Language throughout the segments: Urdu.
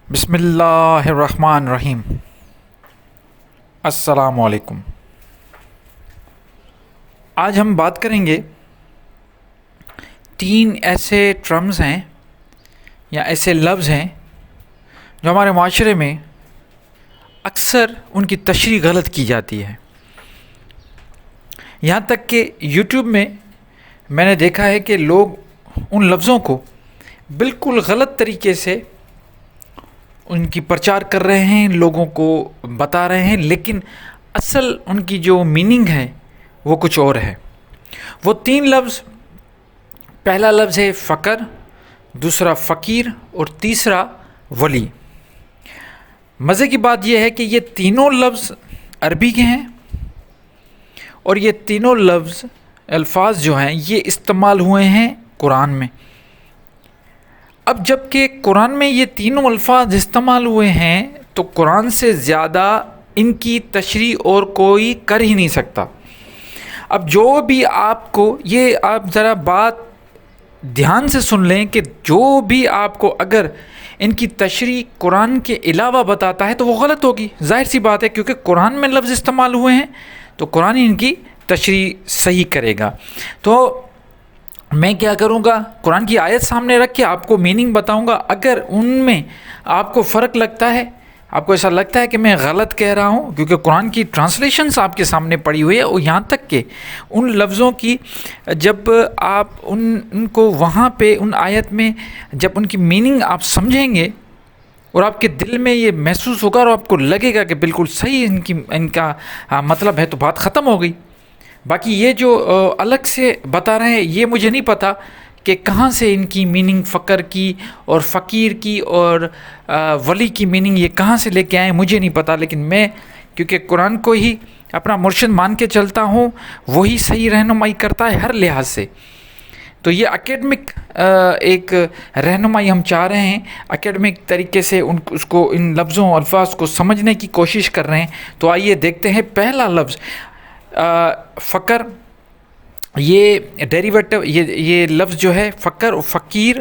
بسم اللہ الرحمن الرحیم۔ السلام علیکم۔ آج ہم بات کریں گے تین ایسے ٹرمز ہیں یا ایسے لفظ ہیں جو ہمارے معاشرے میں اکثر ان کی تشریح غلط کی جاتی ہے، یہاں تک کہ یوٹیوب میں نے دیکھا ہے کہ لوگ ان لفظوں کو بالکل غلط طریقے سے ان کی پرچار کر رہے ہیں، لوگوں کو بتا رہے ہیں، لیکن اصل ان کی جو میننگ ہے وہ کچھ اور ہے۔ وہ تین لفظ، پہلا لفظ ہے فقر، دوسرا فقیر اور تیسرا ولی۔ مزے کی بات یہ ہے کہ یہ تینوں لفظ عربی کے ہیں اور یہ تینوں لفظ الفاظ جو ہیں یہ استعمال ہوئے ہیں قرآن میں۔ اب جب کہ قرآن میں یہ تینوں الفاظ استعمال ہوئے ہیں تو قرآن سے زیادہ ان کی تشریح اور کوئی کر ہی نہیں سکتا۔ اب جو بھی آپ کو آپ ذرا بات دھیان سے سن لیں کہ جو بھی آپ کو اگر ان کی تشریح قرآن کے علاوہ بتاتا ہے تو وہ غلط ہوگی، ظاہر سی بات ہے، کیونکہ قرآن میں لفظ استعمال ہوئے ہیں تو قرآن ان کی تشریح صحیح کرے گا۔ تو میں کیا کروں گا، قرآن کی آیت سامنے رکھ کے آپ کو میننگ بتاؤں گا۔ اگر ان میں آپ کو فرق لگتا ہے، آپ کو ایسا لگتا ہے کہ میں غلط کہہ رہا ہوں، کیونکہ قرآن کی ٹرانسلیشنز آپ کے سامنے پڑی ہوئی ہے، اور یہاں تک کہ ان لفظوں کی جب آپ ان کو وہاں پہ ان آیت میں جب ان کی میننگ آپ سمجھیں گے اور آپ کے دل میں یہ محسوس ہوگا اور آپ کو لگے گا کہ بالکل صحیح ان کا مطلب ہے، تو بات ختم ہو گئی۔ باقی یہ جو الگ سے بتا رہے ہیں یہ مجھے نہیں پتا کہ کہاں سے ان کی میننگ فقر کی اور فقیر کی اور ولی کی میننگ یہ کہاں سے لے کے آئے مجھے نہیں پتا، لیکن میں کیونکہ قرآن کو ہی اپنا مرشد مان کے چلتا ہوں، وہی صحیح رہنمائی کرتا ہے ہر لحاظ سے۔ تو یہ اکیڈمک ایک رہنمائی ہم چاہ رہے ہیں، اکیڈمک طریقے سے اس کو ان لفظوں اور الفاظ کو سمجھنے کی کوشش کر رہے ہیں۔ تو آئیے دیکھتے ہیں پہلا لفظ فقر، یہ ڈیریویٹو، یہ لفظ جو ہے فقر و فقیر،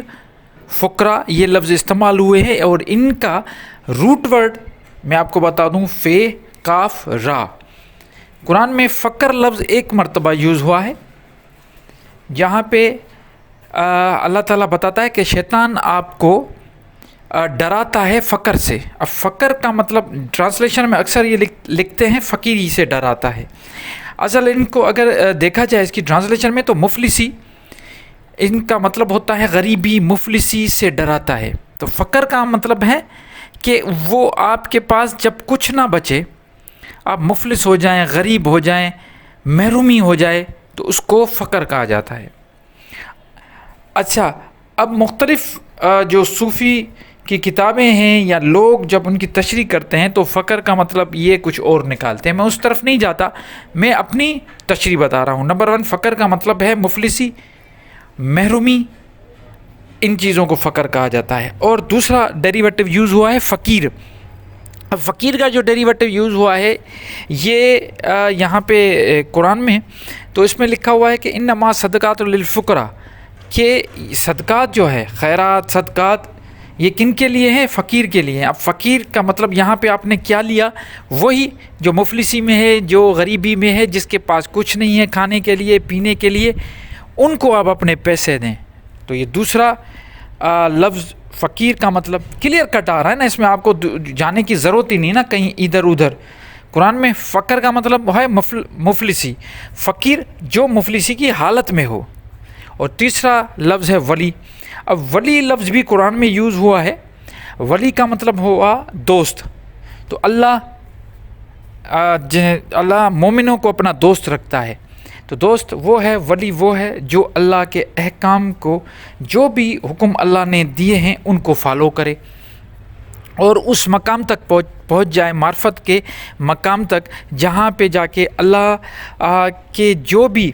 فقرا، یہ لفظ استعمال ہوئے ہیں اور ان کا روٹ ورڈ میں آپ کو بتا دوں فے کاف را۔ قرآن میں فقر لفظ ایک مرتبہ یوز ہوا ہے، جہاں پہ اللہ تعالیٰ بتاتا ہے کہ شیطان آپ کو ڈراتا ہے فقر سے۔ اب فقر کا مطلب ٹرانسلیشن میں اکثر یہ لکھتے ہیں فقیری سے ڈراتا ہے، اصل ان کو اگر دیکھا جائے اس کی ٹرانسلیشن میں تو مفلسی، ان کا مطلب ہوتا ہے غریبی، مفلسی سے ڈراتا ہے۔ تو فقر کا مطلب ہے کہ وہ آپ کے پاس جب کچھ نہ بچے، آپ مفلس ہو جائیں، غریب ہو جائیں، محرومی ہو جائے، تو اس کو فقر کہا جاتا ہے۔ اچھا، اب مختلف جو صوفی کی کتابیں ہیں یا لوگ جب ان کی تشریح کرتے ہیں تو فقر کا مطلب یہ کچھ اور نکالتے ہیں، میں اس طرف نہیں جاتا، میں اپنی تشریح بتا رہا ہوں۔ نمبر 1، فقر کا مطلب ہے مفلسی، محرومی، ان چیزوں کو فقر کہا جاتا ہے۔ اور دوسرا ڈیریویٹو یوز ہوا ہے فقیر۔ اب فقیر کا جو ڈیریویٹو یوز ہوا ہے یہ یہاں پہ قرآن میں تو اس میں لکھا ہوا ہے کہ انما صدقات للفقراء، کہ صدقات جو ہے، خیرات، صدقات، یہ کن کے لیے ہے؟ فقیر کے لیے۔ اب فقیر کا مطلب یہاں پہ آپ نے کیا لیا؟ وہی جو مفلسی میں ہے، جو غریبی میں ہے، جس کے پاس کچھ نہیں ہے کھانے کے لیے، پینے کے لیے، ان کو آپ اپنے پیسے دیں۔ تو یہ دوسرا لفظ فقیر کا مطلب کلیئر کٹ آ رہا ہے نا، اس میں آپ کو جانے کی ضرورت ہی نہیں نا کہیں ادھر ادھر۔ قرآن میں فقر کا مطلب ہے مفلسی، فقیر جو مفلسی کی حالت میں ہو۔ اور تیسرا لفظ ہے ولی۔ اب ولی لفظ بھی قرآن میں یوز ہوا ہے، ولی کا مطلب ہوا دوست۔ تو اللہ مومنوں کو اپنا دوست رکھتا ہے، تو دوست وہ ہے، ولی وہ ہے جو اللہ کے احکام کو، جو بھی حکم اللہ نے دیے ہیں ان کو فالو کرے اور اس مقام تک پہنچ جائے، معرفت کے مقام تک، جہاں پہ جا کے اللہ کے جو بھی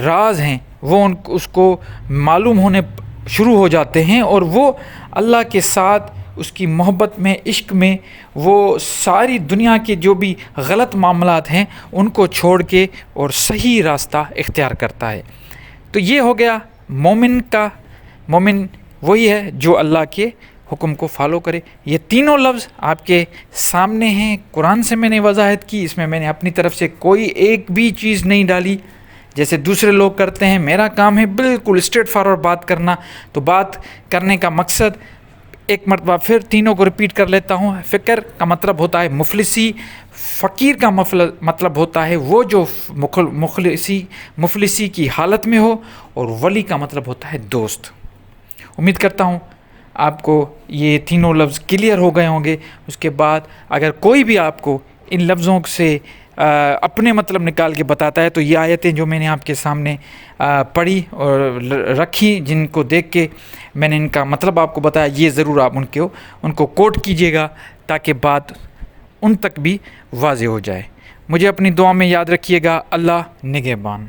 راز ہیں وہ اس کو معلوم ہونے شروع ہو جاتے ہیں، اور وہ اللہ کے ساتھ اس کی محبت میں، عشق میں، وہ ساری دنیا کے جو بھی غلط معاملات ہیں ان کو چھوڑ کے اور صحیح راستہ اختیار کرتا ہے۔ تو یہ ہو گیا مومن کا۔ مومن وہی ہے جو اللہ کے حکم کو فالو کرے۔ یہ تینوں لفظ آپ کے سامنے ہیں، قرآن سے میں نے وضاحت کی، اس میں میں نے اپنی طرف سے کوئی ایک بھی چیز نہیں ڈالی جیسے دوسرے لوگ کرتے ہیں۔ میرا کام ہے بالکل اسٹریٹ فارورڈ بات کرنا، تو بات کرنے کا مقصد ایک مرتبہ پھر تینوں کو ریپیٹ کر لیتا ہوں۔ فقر کا مطلب ہوتا ہے مفلسی، فقیر کا مطلب ہوتا ہے وہ جو مفلسی کی حالت میں ہو، اور ولی کا مطلب ہوتا ہے دوست۔ امید کرتا ہوں آپ کو یہ تینوں لفظ کلیئر ہو گئے ہوں گے۔ اس کے بعد اگر کوئی بھی آپ کو ان لفظوں سے اپنے مطلب نکال کے بتاتا ہے تو یہ آیتیں جو میں نے آپ کے سامنے پڑھی اور رکھی، جن کو دیکھ کے میں نے ان کا مطلب آپ کو بتایا، یہ ضرور آپ ان کو کوٹ کیجیے گا تاکہ بات ان تک بھی واضح ہو جائے۔ مجھے اپنی دعا میں یاد رکھیے گا۔ اللہ نگہبان۔